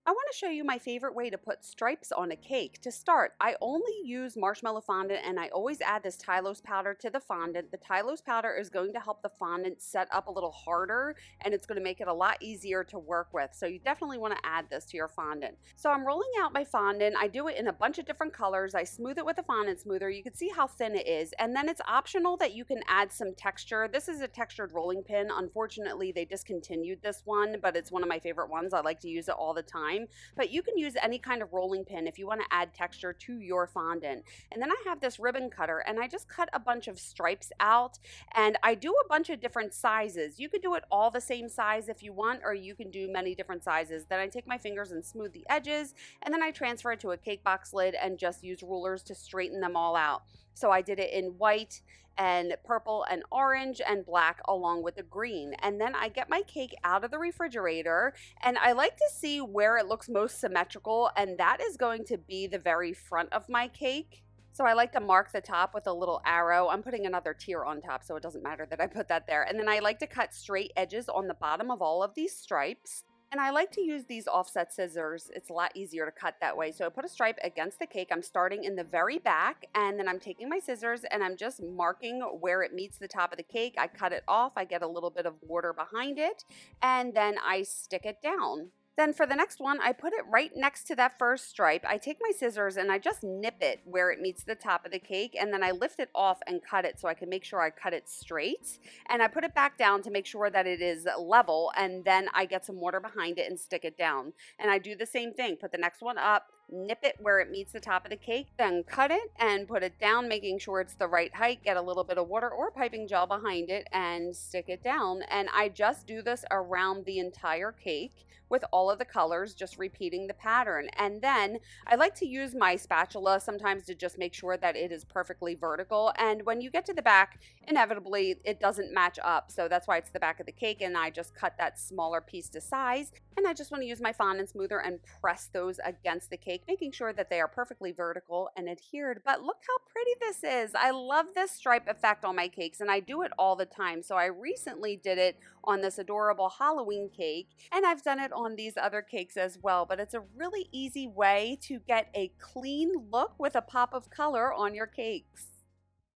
I want to show you my favorite way to put stripes on a cake. To start, I only use marshmallow fondant and I always add this Tylose powder to the fondant. The Tylose powder is going to help the fondant set up a little harder and it's going to make it a lot easier to work with. So you definitely want to add this to your fondant. So I'm rolling out my fondant. I do it in a bunch of different colors. I smooth it with a fondant smoother. You can see how thin it is. And then it's optional that you can add some texture. This is a textured rolling pin. Unfortunately, they discontinued this one, but it's one of my favorite ones. I like to use it all the time. But you can use any kind of rolling pin if you want to add texture to your fondant. And then I have this ribbon cutter and I just cut a bunch of stripes out, and I do a bunch of different sizes. You could do it all the same size if you want, or you can do many different sizes. Then I take my fingers and smooth the edges, and then I transfer it to a cake box lid and just use rulers to straighten them all out. So I did it in white and purple and orange and black along with the green. And then I get my cake out of the refrigerator and I like to see where it looks most symmetrical, and that is going to be the very front of my cake. So I like to mark the top with a little arrow. I'm putting another tier on top, so it doesn't matter that I put that there. And then I like to cut straight edges on the bottom of all of these stripes. And I like to use these offset scissors. It's a lot easier to cut that way. So I put a stripe against the cake. I'm starting in the very back, and then I'm taking my scissors and I'm just marking where it meets the top of the cake. I cut it off. I get a little bit of water behind it, and then I stick it down. Then for the next one, I put it right next to that first stripe. I take my scissors and I just nip it where it meets the top of the cake, and then I lift it off and cut it so I can make sure I cut it straight. And I put it back down to make sure that it is level, and then I get some water behind it and stick it down. And I do the same thing, put the next one up, nip it where it meets the top of the cake, then cut it and put it down, making sure it's the right height, get a little bit of water or piping gel behind it and stick it down. And I just do this around the entire cake with all of the colors, just repeating the pattern. And then I like to use my spatula sometimes to just make sure that it is perfectly vertical. And when you get to the back, inevitably it doesn't match up. So that's why it's the back of the cake, and I just cut that smaller piece to size. And I just want to use my fondant smoother and press those against the cake, making sure that they are perfectly vertical and adhered. But look how pretty this is. I love this stripe effect on my cakes, and I do it all the time. So I recently did it on this adorable Halloween cake, and I've done it on these other cakes as well. But it's a really easy way to get a clean look with a pop of color on your cakes.